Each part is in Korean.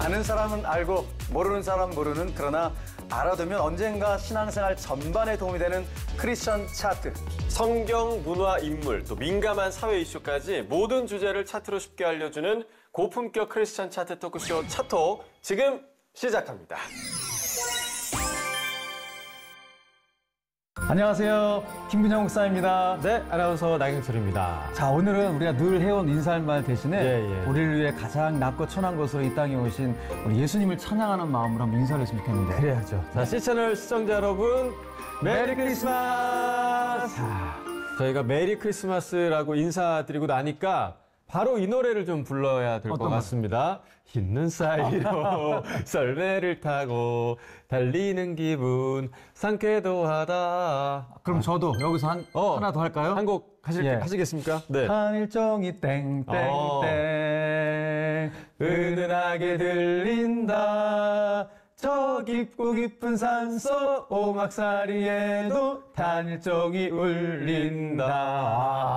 아는 사람은 알고 모르는 사람은 모르는, 그러나 알아두면 언젠가 신앙생활 전반에 도움이 되는 크리스천 차트. 성경, 문화, 인물, 또 민감한 사회 이슈까지 모든 주제를 차트로 쉽게 알려주는 고품격 크리스천 차트 토크쇼 차톡, 지금 시작합니다. 안녕하세요. 김근영 목사입니다. 네, 아나운서 나경철입니다. 자, 오늘은 우리가 늘 해온 인사말 대신에 우리를 위해 가장 낮고 천한 곳으로 이 땅에 오신 우리 예수님을 찬양하는 마음으로 한번 인사를 했으면 좋겠는데. 그래야죠. 자, C채널 시청자 여러분, 메리 크리스마스! 자, 저희가 메리 크리스마스라고 인사드리고 나니까 바로 이 노래를 좀 불러야 될 것 같습니다. 있는 사이로 썰매를 타고 달리는 기분 상쾌도 하다. 그럼 저도 여기서 하나 더 할까요? 한 곡 하시겠습니까? 네. 하늘종이 땡땡땡 은은하게 들린다. 저 깊고 깊은 산속 오막살이에도 단일종이 울린다.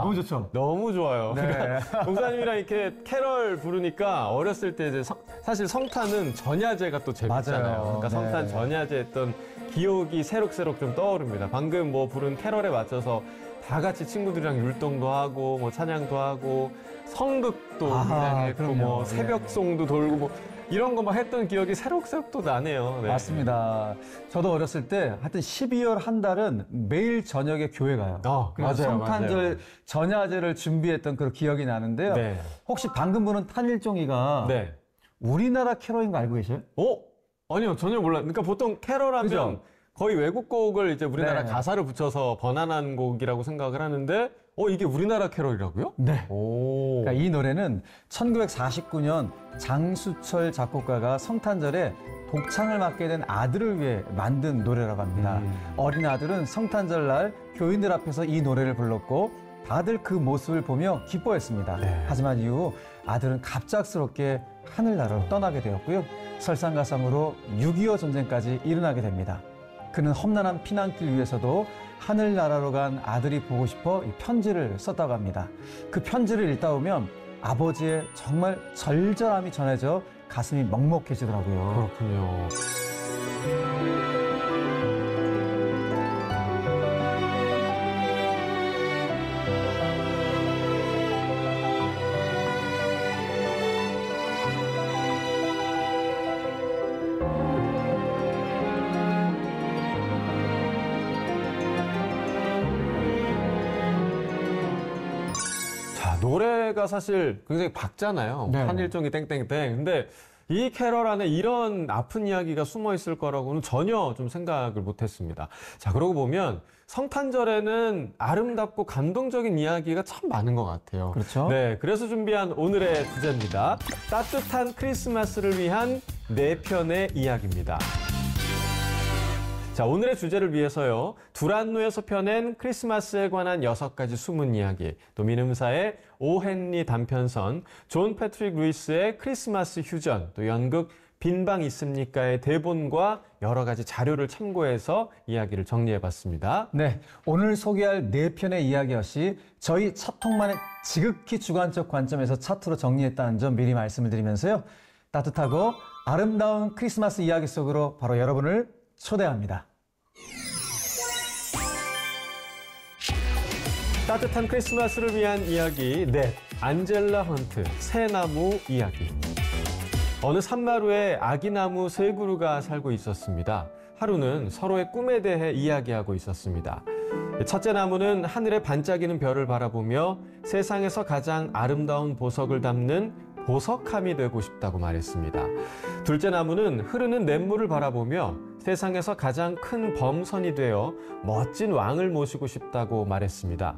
너무 좋죠? 너무 좋아요. 네. 그러니까 목사님이랑 이렇게 캐럴 부르니까 어렸을 때 이제 사실 성탄은 전야제가 또 재밌잖아요. 맞아요. 그러니까 성탄 전야제 했던 기억이 새록새록 좀 떠오릅니다. 방금 뭐 부른 캐럴에 맞춰서 다 같이 친구들이랑 율동도 하고 뭐 찬양도 하고 성극도 했고 뭐 새벽송도 돌고 뭐 이런 거 막 했던 기억이 새록새록 또 나네요. 네. 맞습니다. 저도 어렸을 때 하여튼 12월 한 달은 매일 저녁에 교회 가요. 맞아요. 성탄절 전야제를 준비했던 그런 기억이 나는데요. 네. 혹시 방금 부른 탄일종이가 우리나라 캐롤인 거 알고 계세요? 아니요, 전혀 몰라요. 그러니까 보통 캐럴하면 그죠? 거의 외국 곡을 이제 우리나라 가사를 붙여서 번안한 곡이라고 생각을 하는데, 이게 우리나라 캐럴이라고요? 네. 오. 그러니까 이 노래는 1949년 장수철 작곡가가 성탄절에 독창을 맡게 된 아들을 위해 만든 노래라고 합니다. 어린 아들은 성탄절 날 교인들 앞에서 이 노래를 불렀고 다들 그 모습을 보며 기뻐했습니다. 하지만 이후 아들은 갑작스럽게 하늘나라로 떠나게 되었고요. 설상가상으로 6.25 전쟁까지 일어나게 됩니다. 그는 험난한 피난길 위에서도 하늘나라로 간 아들이 보고 싶어 이 편지를 썼다고 합니다. 그 편지를 읽다 보면 아버지의 정말 절절함이 전해져 가슴이 먹먹해지더라고요. 그렇군요. 노래가 사실 굉장히 밝잖아요. 한일종이 땡땡땡. 근데 이 캐럴 안에 이런 아픈 이야기가 숨어 있을 거라고는 전혀 좀 생각을 못 했습니다. 자, 그러고 보면 성탄절에는 아름답고 감동적인 이야기가 참 많은 것 같아요. 그렇죠. 네, 그래서 준비한 오늘의 주제입니다. 따뜻한 크리스마스를 위한 4편의 이야기입니다. 자, 오늘의 주제를 위해서요, 두란노에서 펴낸 크리스마스에 관한 6가지 숨은 이야기, 또 민음사의 오 헨리 단편선, 존 패트릭 루이스의 크리스마스 휴전, 또 연극 빈방 있습니까의 대본과 여러 가지 자료를 참고해서 이야기를 정리해봤습니다. 네, 오늘 소개할 4편의 이야기 역시 저희 차통만의 지극히 주관적 관점에서 차트로 정리했다는 점 미리 말씀을 드리면서요, 따뜻하고 아름다운 크리스마스 이야기 속으로 바로 여러분을 초대합니다. 따뜻한 크리스마스를 위한 이야기 넷, 안젤라 헌트, 새나무 이야기. 어느 산마루에 아기나무 3그루가 살고 있었습니다. 하루는 서로의 꿈에 대해 이야기하고 있었습니다. 첫째 나무는 하늘에 반짝이는 별을 바라보며 세상에서 가장 아름다운 보석을 담는 보석함이 되고 싶다고 말했습니다. 둘째 나무는 흐르는 냇물을 바라보며 세상에서 가장 큰 범선이 되어 멋진 왕을 모시고 싶다고 말했습니다.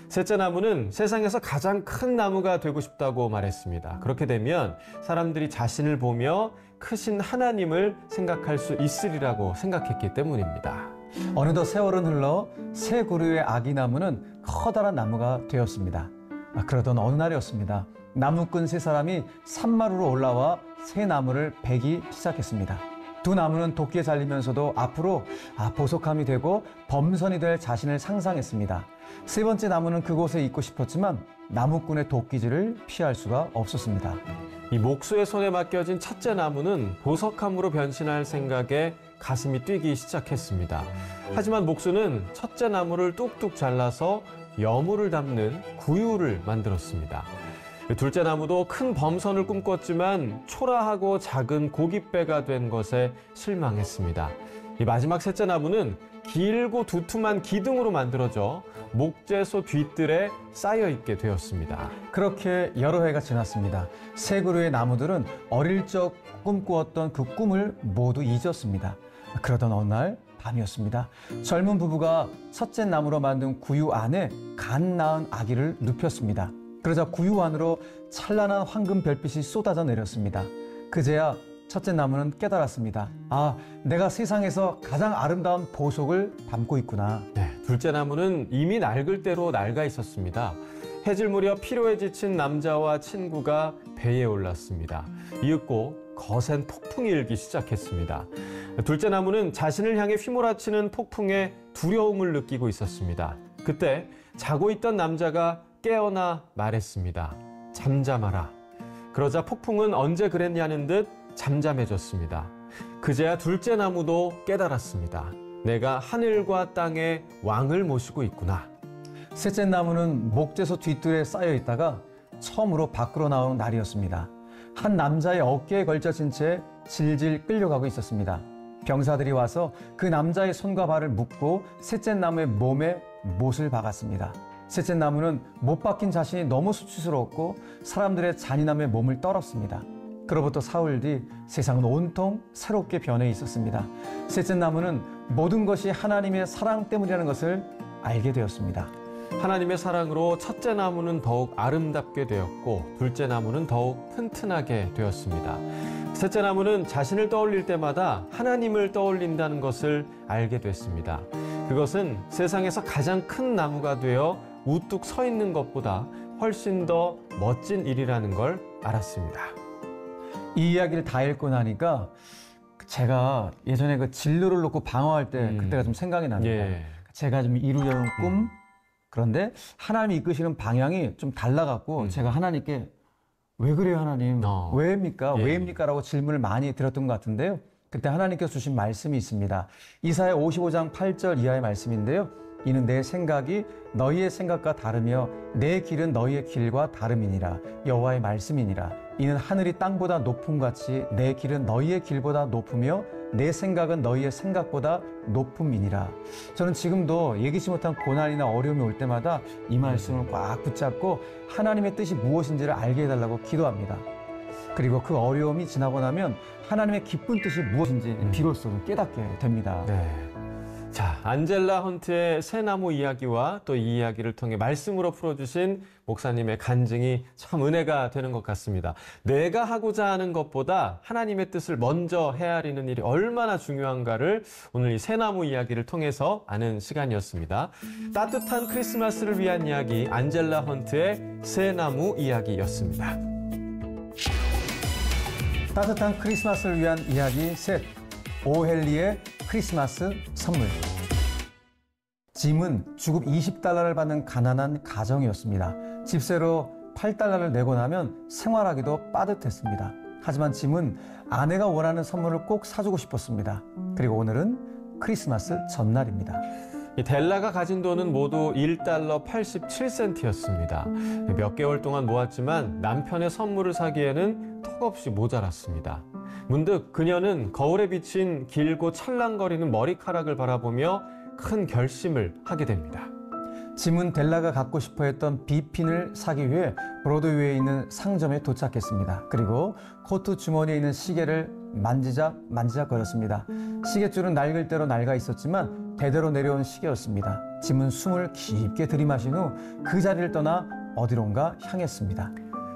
셋째 나무는 세상에서 가장 큰 나무가 되고 싶다고 말했습니다. 그렇게 되면 사람들이 자신을 보며 크신 하나님을 생각할 수 있으리라고 생각했기 때문입니다. 어느덧 세월은 흘러 3그루의 아기나무는 커다란 나무가 되었습니다. 그러던 어느 날이었습니다. 나무꾼 3사람이 산마루로 올라와 새 나무를 베기 시작했습니다. 두 나무는 도끼에 잘리면서도 앞으로 보석함이 되고 범선이 될 자신을 상상했습니다. 세 번째 나무는 그곳에 있고 싶었지만 나무꾼의 도끼질을 피할 수가 없었습니다. 이 목수의 손에 맡겨진 첫째 나무는 보석함으로 변신할 생각에 가슴이 뛰기 시작했습니다. 하지만 목수는 첫째 나무를 뚝뚝 잘라서 여물을 담는 구유를 만들었습니다. 둘째 나무도 큰 범선을 꿈꿨지만 초라하고 작은 고깃배가 된 것에 실망했습니다. 이 마지막 셋째 나무는 길고 두툼한 기둥으로 만들어져 목재소 뒤뜰에 쌓여 있게 되었습니다. 그렇게 여러 해가 지났습니다. 세 그루의 나무들은 어릴 적 꿈꾸었던 그 꿈을 모두 잊었습니다. 그러던 어느 날 밤이었습니다. 젊은 부부가 첫째 나무로 만든 구유 안에 갓 낳은 아기를 눕혔습니다. 그러자 구유 안으로 찬란한 황금 별빛이 쏟아져 내렸습니다. 그제야 첫째 나무는 깨달았습니다. 아, 내가 세상에서 가장 아름다운 보석을 담고 있구나. 네, 둘째 나무는 이미 낡을 대로 낡아 있었습니다. 해질 무렵 피로에 지친 남자와 친구가 배에 올랐습니다. 이윽고 거센 폭풍이 일기 시작했습니다. 둘째 나무는 자신을 향해 휘몰아치는 폭풍에 두려움을 느끼고 있었습니다. 그때 자고 있던 남자가 깨어나 말했습니다. 잠잠하라. 그러자 폭풍은 언제 그랬냐는 듯 잠잠해졌습니다. 그제야 둘째 나무도 깨달았습니다. 내가 하늘과 땅의 왕을 모시고 있구나. 셋째 나무는 목재소 뒤뜰에 쌓여 있다가 처음으로 밖으로 나오는 날이었습니다. 한 남자의 어깨에 걸쳐진 채 질질 끌려가고 있었습니다. 병사들이 와서 그 남자의 손과 발을 묶고 셋째 나무의 몸에 못을 박았습니다. 셋째 나무는 못 박힌 자신이 너무 수치스러웠고 사람들의 잔인함에 몸을 떨었습니다. 그로부터 사흘 뒤 세상은 온통 새롭게 변해 있었습니다. 셋째 나무는 모든 것이 하나님의 사랑 때문이라는 것을 알게 되었습니다. 하나님의 사랑으로 첫째 나무는 더욱 아름답게 되었고 둘째 나무는 더욱 튼튼하게 되었습니다. 셋째 나무는 자신을 떠올릴 때마다 하나님을 떠올린다는 것을 알게 됐습니다. 그것은 세상에서 가장 큰 나무가 되어 우뚝 서 있는 것보다 훨씬 더 멋진 일이라는 걸 알았습니다. 이 이야기를 다 읽고 나니까 제가 예전에 그 진로를 놓고 방황할 때 그때가 좀 생각이 납니다. 예. 제가 좀 이루려는 꿈, 그런데 하나님이 이끄시는 방향이 좀 달라갖고 제가 하나님께 왜 그래요 하나님? 왜입니까? 예. 왜입니까? 라고 질문을 많이 드렸던 것 같은데요. 그때 하나님께서 주신 말씀이 있습니다. 이사야 55장 8절 이하의 말씀인데요. 이는 내 생각이 너희의 생각과 다르며 내 길은 너희의 길과 다름이니라. 여호와의 말씀이니라. 이는 하늘이 땅보다 높음같이 내 길은 너희의 길보다 높으며 내 생각은 너희의 생각보다 높음이니라. 저는 지금도 예기치 못한 고난이나 어려움이 올 때마다 이 말씀을 꽉 붙잡고 하나님의 뜻이 무엇인지를 알게 해달라고 기도합니다. 그리고 그 어려움이 지나고 나면 하나님의 기쁜 뜻이 무엇인지 비로소 깨닫게 됩니다. 네. 자, 안젤라 헌트의 새나무 이야기와 또 이 이야기를 통해 말씀으로 풀어주신 목사님의 간증이 참 은혜가 되는 것 같습니다. 내가 하고자 하는 것보다 하나님의 뜻을 먼저 헤아리는 일이 얼마나 중요한가를 오늘 이 새나무 이야기를 통해서 아는 시간이었습니다. 따뜻한 크리스마스를 위한 이야기, 안젤라 헌트의 새나무 이야기였습니다. 따뜻한 크리스마스를 위한 이야기 셋. 오헬리의 크리스마스 선물. 짐은 주급 20달러를 받는 가난한 가정이었습니다. 집세로 8달러를 내고 나면 생활하기도 빠듯했습니다. 하지만 짐은 아내가 원하는 선물을 꼭 사주고 싶었습니다. 그리고 오늘은 크리스마스 전날입니다. 이 델라가 가진 돈은 모두 1달러 87센트였습니다. 몇 개월 동안 모았지만 남편의 선물을 사기에는 턱없이 모자랐습니다. 문득 그녀는 거울에 비친 길고 찰랑거리는 머리카락을 바라보며 큰 결심을 하게 됩니다. 짐은 델라가 갖고 싶어 했던 비핀을 사기 위해 브로드웨이에 있는 상점에 도착했습니다. 그리고 코트 주머니에 있는 시계를 만지작 거렸습니다. 시계줄은 낡을 대로 낡아 있었지만 대대로 내려온 시계였습니다. 짐은 숨을 깊게 들이마신 후 그 자리를 떠나 어디론가 향했습니다.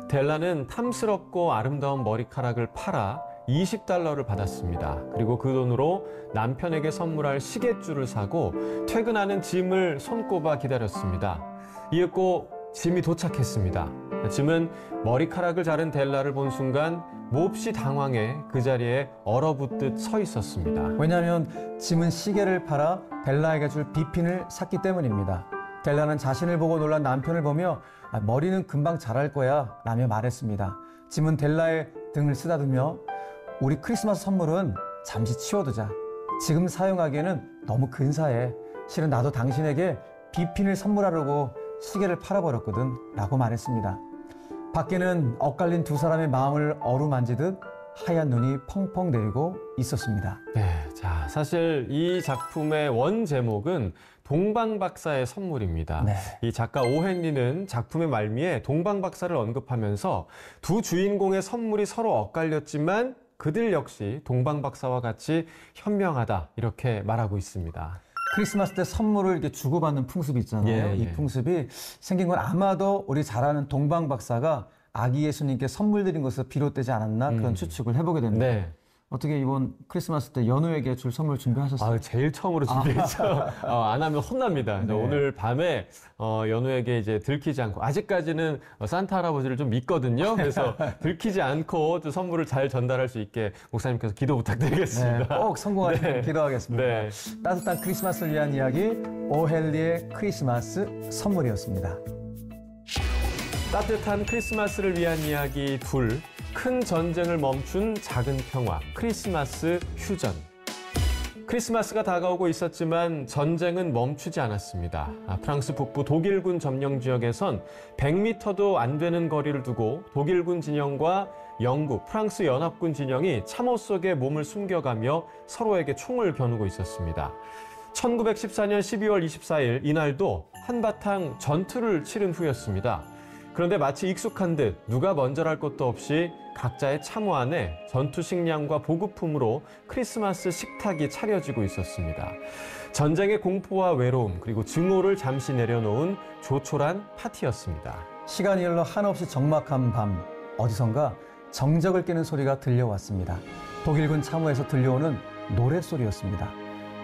델라는 탐스럽고 아름다운 머리카락을 팔아 20달러를 받았습니다. 그리고 그 돈으로 남편에게 선물할 시계줄을 사고 퇴근하는 짐을 손꼽아 기다렸습니다. 이윽고 짐이 도착했습니다. 짐은 머리카락을 자른 델라를 본 순간 몹시 당황해 그 자리에 얼어붙듯 서 있었습니다. 왜냐하면 짐은 시계를 팔아 델라에게 줄 비핀을 샀기 때문입니다. 델라는 자신을 보고 놀란 남편을 보며 머리는 금방 자랄 거야 라며 말했습니다. 짐은 델라의 등을 쓰다듬며 우리 크리스마스 선물은 잠시 치워두자. 지금 사용하기에는 너무 근사해. 실은 나도 당신에게 비핀을 선물하려고 시계를 팔아버렸거든 라고 말했습니다. 밖에는 엇갈린 두 사람의 마음을 어루만지듯 하얀 눈이 펑펑 내리고 있었습니다. 네, 자, 사실 이 작품의 원 제목은 동방박사의 선물입니다. 네. 이 작가 오헨리는 작품의 말미에 동방박사를 언급하면서 두 주인공의 선물이 서로 엇갈렸지만 그들 역시 동방박사와 같이 현명하다 이렇게 말하고 있습니다. 크리스마스 때 선물을 이렇게 주고받는 풍습이 있잖아요. 예, 이 예. 풍습이 생긴 건 아마도 우리 잘 아는 동방박사가 아기 예수님께 선물 드린 것에서 비롯되지 않았나 그런 추측을 해보게 됩니다. 네. 어떻게 이번 크리스마스 때 연우에게 줄 선물 준비하셨어요? 제일 처음으로 준비했죠. 안 하면 혼납니다. 네. 오늘 밤에 연우에게 이제 들키지 않고 아직까지는 산타 할아버지를 좀 믿거든요. 그래서 들키지 않고 또 선물을 잘 전달할 수 있게 목사님께서 기도 부탁드리겠습니다. 네, 꼭 성공하시길 네. 기도하겠습니다. 네. 따뜻한 크리스마스를 위한 이야기 오헨리의 크리스마스 선물이었습니다. 따뜻한 크리스마스를 위한 이야기 둘. 큰 전쟁을 멈춘 작은 평화, 크리스마스 휴전. 크리스마스가 다가오고 있었지만 전쟁은 멈추지 않았습니다. 프랑스 북부 독일군 점령 지역에선 100m도 안 되는 거리를 두고 독일군 진영과 영국, 프랑스 연합군 진영이 참호 속에 몸을 숨겨가며 서로에게 총을 겨누고 있었습니다. 1914년 12월 24일 이날도 한바탕 전투를 치른 후였습니다. 그런데 마치 익숙한 듯 누가 먼저랄 것도 없이 각자의 참호 안에 전투 식량과 보급품으로 크리스마스 식탁이 차려지고 있었습니다. 전쟁의 공포와 외로움 그리고 증오를 잠시 내려놓은 조촐한 파티였습니다. 시간이 흘러 한없이 적막한 밤 어디선가 정적을 깨는 소리가 들려왔습니다. 독일군 참호에서 들려오는 노랫소리였습니다.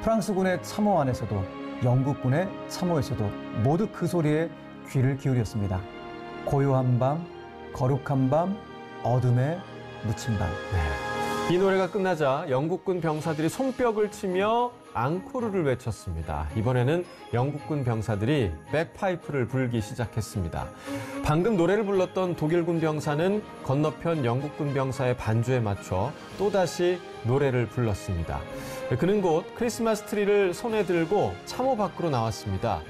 프랑스군의 참호 안에서도 영국군의 참호에서도 모두 그 소리에 귀를 기울였습니다. 고요한 밤, 거룩한 밤, 어둠에 묻힌 밤. 이 노래가 끝나자 영국군 병사들이 손뼉을 치며 앙코르를 외쳤습니다. 이번에는 영국군 병사들이 백파이프를 불기 시작했습니다. 방금 노래를 불렀던 독일군 병사는 건너편 영국군 병사의 반주에 맞춰 또다시 노래를 불렀습니다. 그는 곧 크리스마스 트리를 손에 들고 참호 밖으로 나왔습니다.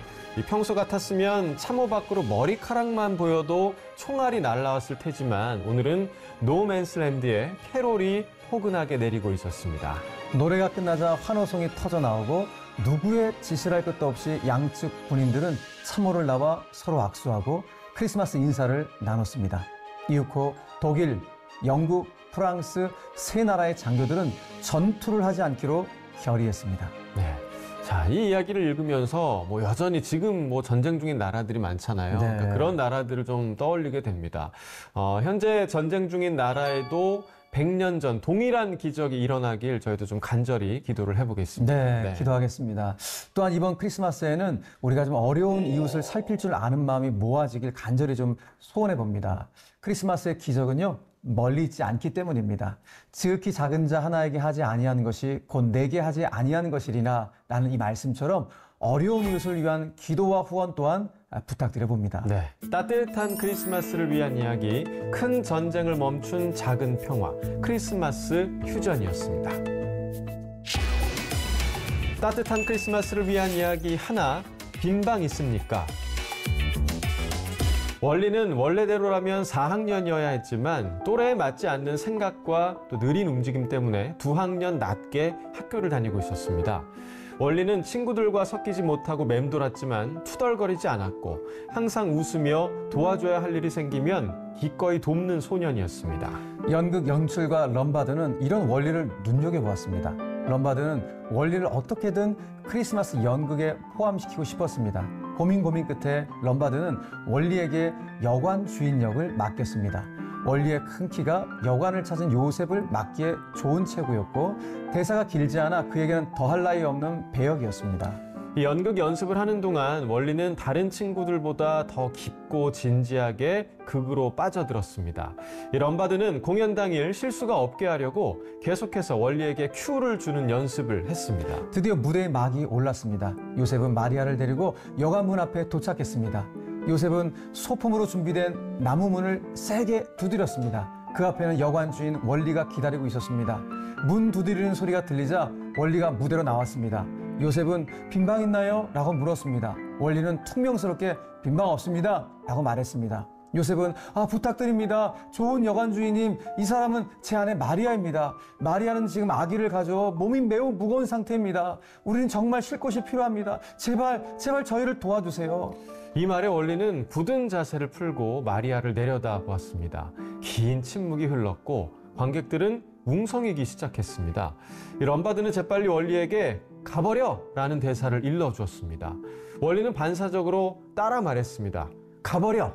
평소 같았으면 참호 밖으로 머리카락만 보여도 총알이 날라왔을 테지만 오늘은 노맨스랜드에 캐롤이 포근하게 내리고 있었습니다. 노래가 끝나자 환호성이 터져 나오고 누구의 지시랄 것도 없이 양측 군인들은 참호를 나와 서로 악수하고 크리스마스 인사를 나눴습니다. 이윽고 독일, 영국, 프랑스 세 나라의 장교들은 전투를 하지 않기로 결의했습니다. 네. 자, 이 이야기를 읽으면서 여전히 지금 전쟁 중인 나라들이 많잖아요. 네. 그러니까 그런 나라들을 좀 떠올리게 됩니다. 현재 전쟁 중인 나라에도 100년 전 동일한 기적이 일어나길 저희도 좀 간절히 기도를 해보겠습니다. 네, 기도하겠습니다. 또한 이번 크리스마스에는 우리가 좀 어려운 이웃을 살필 줄 아는 마음이 모아지길 간절히 좀 소원해 봅니다. 크리스마스의 기적은요, 멀리 있지 않기 때문입니다. 지극히 작은 자 하나에게 하지 아니하는 것이 곧 내게 하지 아니하는 것이리나 라는 이 말씀처럼 어려운 이웃을 위한 기도와 후원 또한 부탁드려 봅니다. 네. 따뜻한 크리스마스를 위한 이야기, 큰 전쟁을 멈춘 작은 평화, 크리스마스 휴전이었습니다. 따뜻한 크리스마스를 위한 이야기 하나, 빈방 있습니까? 원리는 원래대로라면 4학년이어야 했지만 또래에 맞지 않는 생각과 또 느린 움직임 때문에 2학년 낮게 학교를 다니고 있었습니다. 원리는 친구들과 섞이지 못하고 맴돌았지만 투덜거리지 않았고 항상 웃으며 도와줘야 할 일이 생기면 기꺼이 돕는 소년이었습니다. 연극 연출가 럼바드는 이런 원리를 눈여겨보았습니다. 럼바드는 원리를 어떻게든 크리스마스 연극에 포함시키고 싶었습니다. 고민 끝에 럼바드는 원리에게 여관 주인 역을 맡겼습니다. 원리의 큰 키가 여관을 찾은 요셉을 맡기에 좋은 체구였고 대사가 길지 않아 그에게는 더할 나위 없는 배역이었습니다. 이 연극 연습을 하는 동안 원리는 다른 친구들보다 더 깊고 진지하게 극으로 빠져들었습니다. 이 럼바드는 공연 당일 실수가 없게 하려고 계속해서 원리에게 큐를 주는 연습을 했습니다. 드디어 무대에 막이 올랐습니다. 요셉은 마리아를 데리고 여관문 앞에 도착했습니다. 요셉은 소품으로 준비된 나무 문을 세게 두드렸습니다. 그 앞에는 여관 주인 원리가 기다리고 있었습니다. 문 두드리는 소리가 들리자 원리가 무대로 나왔습니다. 요셉은 빈방 있나요? 라고 물었습니다. 원리는 퉁명스럽게 빈방 없습니다. 라고 말했습니다. 요셉은 부탁드립니다. 좋은 여관 주인님, 이 사람은 제 아내 마리아입니다. 마리아는 지금 아기를 가져 몸이 매우 무거운 상태입니다. 우리는 정말 쉴 곳이 필요합니다. 제발 저희를 도와주세요. 이 말에 원리는 굳은 자세를 풀고 마리아를 내려다 보았습니다. 긴 침묵이 흘렀고 관객들은 웅성이기 시작했습니다. 이 럼바드는 재빨리 원리에게 가버려! 라는 대사를 일러주었습니다. 원리는 반사적으로 따라 말했습니다. 가버려!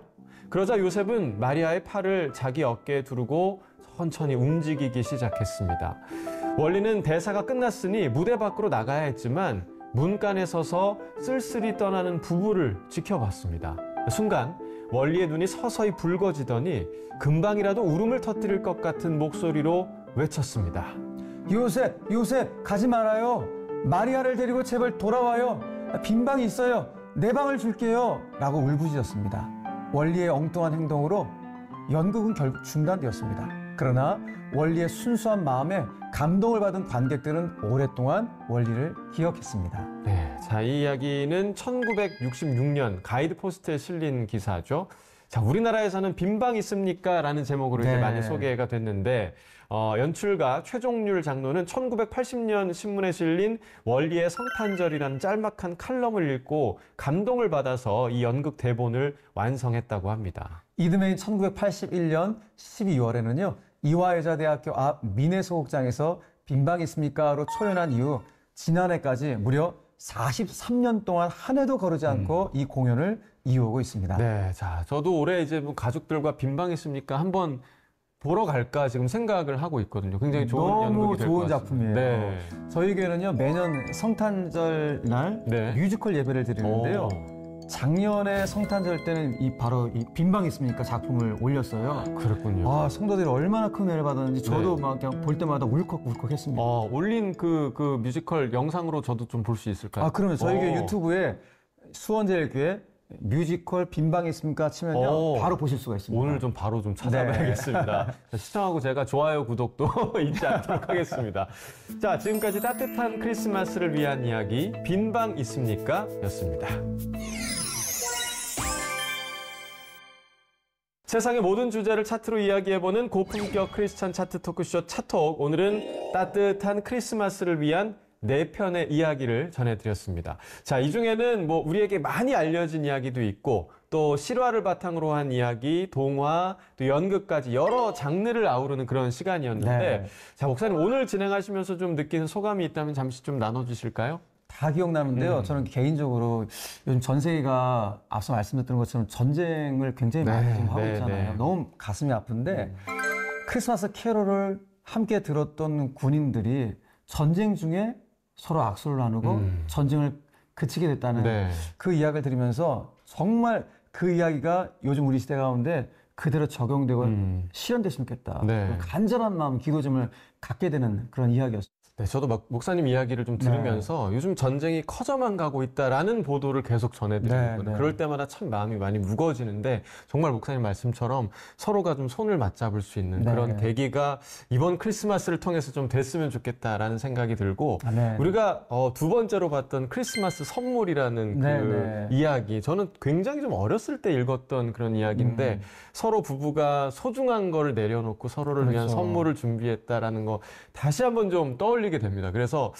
그러자 요셉은 마리아의 팔을 자기 어깨에 두르고 천천히 움직이기 시작했습니다. 원리는 대사가 끝났으니 무대 밖으로 나가야 했지만 문간에 서서 쓸쓸히 떠나는 부부를 지켜봤습니다. 순간 원리의 눈이 서서히 붉어지더니 금방이라도 울음을 터뜨릴 것 같은 목소리로 외쳤습니다. 요셉, 가지 말아요. 마리아를 데리고 제발 돌아와요. 빈방이 있어요. 내 방을 줄게요. 라고 울부짖었습니다. 원리의 엉뚱한 행동으로 연극은 결국 중단되었습니다. 그러나 원리의 순수한 마음에 감동을 받은 관객들은 오랫동안 원리를 기억했습니다. 네, 자, 이 이야기는 1966년 가이드 포스트에 실린 기사죠. 자, 우리나라에서는 빈방 있습니까? 라는 제목으로 이제 많이 소개가 됐는데, 연출가 최종률 장로는 1980년 신문에 실린 원리의 성탄절이라는 짤막한 칼럼을 읽고 감동을 받아서 이 연극 대본을 완성했다고 합니다. 이듬해인 1981년 12월에는요, 이화여자대학교 앞 민해소극장에서 빈방 있습니까?로 초연한 이후 지난해까지 무려 43년 동안 한 해도 거르지 않고 이 공연을 이어오고 있습니다. 네, 자, 저도 올해 이제 뭐 가족들과 빈방 있습니까? 한번 보러 갈까 지금 생각을 하고 있거든요. 굉장히 좋은 연극이 될 것 좋은 같습니다. 작품이에요. 네. 저희 교회는요, 매년 성탄절 날 뮤지컬 예배를 드리는데요. 작년에 성탄절 때는 바로 이 빈방 있습니까? 작품을 올렸어요. 그렇군요. 성도들이 얼마나 큰 은혜를 받았는지 저도 막 그냥 볼 때마다 울컥울컥 했습니다. 올린 그 뮤지컬 영상으로 저도 좀 볼 수 있을까요? 그러면 저희 교회 유튜브에 수원제일교회 뮤지컬 빈방 있습니까? 치면요 바로 보실 수가 있습니다. 오늘 좀 바로 좀 찾아봐야겠습니다. 자, 시청하고 제가 좋아요, 구독도 잊지 않도록 하겠습니다. 자, 지금까지 따뜻한 크리스마스를 위한 이야기 빈방 있습니까? 였습니다. 세상의 모든 주제를 차트로 이야기해보는 고품격 크리스찬 차트 토크쇼 차톡. 오늘은 따뜻한 크리스마스를 위한 4편의 이야기를 전해드렸습니다. 자, 이 중에는 뭐 우리에게 많이 알려진 이야기도 있고 또 실화를 바탕으로 한 이야기, 동화, 또 연극까지 여러 장르를 아우르는 그런 시간이었는데 자, 목사님 오늘 진행하시면서 좀 느끼는 소감이 있다면 잠시 좀 나눠주실까요? 다 기억나는데요. 저는 개인적으로 요즘 전 세계가 앞서 말씀드렸던 것처럼 전쟁을 굉장히 많이 하고 있잖아요. 너무 가슴이 아픈데 크리스마스 캐롤을 함께 들었던 군인들이 전쟁 중에 서로 악수를 나누고 전쟁을 그치게 됐다는 그 이야기를 들으면서 정말 그 이야기가 요즘 우리 시대 가운데 그대로 적용되고 실현됐으면 좋겠다. 간절한 마음, 기도점을 갖게 되는 그런 이야기였습니다. 네, 저도 막 목사님 이야기를 좀 들으면서 요즘 전쟁이 커져만 가고 있다라는 보도를 계속 전해드리거든요. 그럴 때마다 참 마음이 많이 무거워지는데 정말 목사님 말씀처럼 서로가 좀 손을 맞잡을 수 있는 그런 계기가 이번 크리스마스를 통해서 좀 됐으면 좋겠다라는 생각이 들고 우리가 두 번째로 봤던 크리스마스 선물이라는 그 이야기, 저는 굉장히 좀 어렸을 때 읽었던 그런 이야기인데 서로 부부가 소중한 거를 내려놓고 서로를 위한 선물을 준비했다라는 거 다시 한번 좀 떠올리게 됩니다. 그래서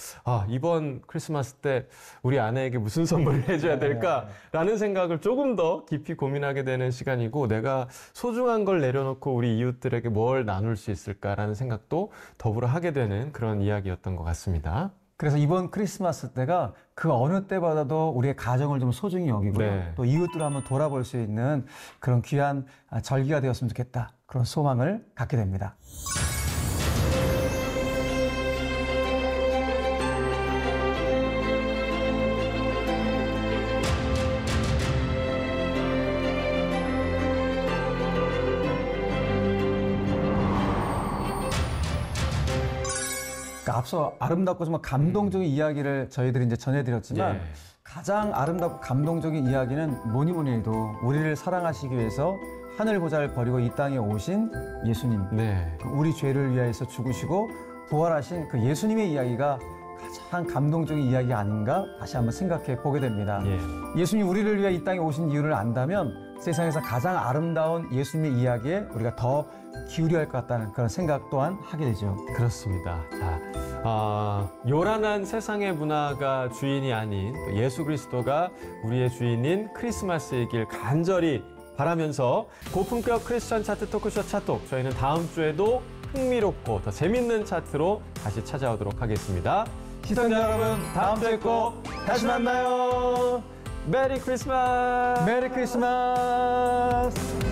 이번 크리스마스 때 우리 아내에게 무슨 선물을 해줘야 될까라는 생각을 조금 더 깊이 고민하게 되는 시간이고, 내가 소중한 걸 내려놓고 우리 이웃들에게 뭘 나눌 수 있을까라는 생각도 더불어 하게 되는 그런 이야기였던 것 같습니다. 그래서 이번 크리스마스 때가 그 어느 때보다도 우리의 가정을 좀 소중히 여기고요. 또 이웃들을 한번 돌아볼 수 있는 그런 귀한 절기가 되었으면 좋겠다. 그런 소망을 갖게 됩니다. 그러니까 앞서 아름답고 정말 감동적인 이야기를 저희들이 이제 전해드렸지만 예. 가장 아름답고 감동적인 이야기는 뭐니 해도 우리를 사랑하시기 위해서 하늘 보좌를 버리고 이 땅에 오신 예수님, 네. 우리 죄를 위하여서 죽으시고 부활하신 그 예수님의 이야기가 가장 감동적인 이야기 아닌가 다시 한번 생각해 보게 됩니다. 예. 예수님이 우리를 위해 이 땅에 오신 이유를 안다면 세상에서 가장 아름다운 예수님의 이야기에 우리가 더 기울여야 할 것 같다는 그런 생각 또한 하게 되죠. 그렇습니다. 자, 요란한 세상의 문화가 주인이 아닌 예수 그리스도가 우리의 주인인 크리스마스이길 간절히 바라면서 고품격 크리스천 차트 토크쇼 차톡, 저희는 다음 주에도 흥미롭고 더 재밌는 차트로 다시 찾아오도록 하겠습니다. 시청자 여러분, 다음 주에 꼭 다시 만나요. 메리 크리스마스! 메리 크리스마스!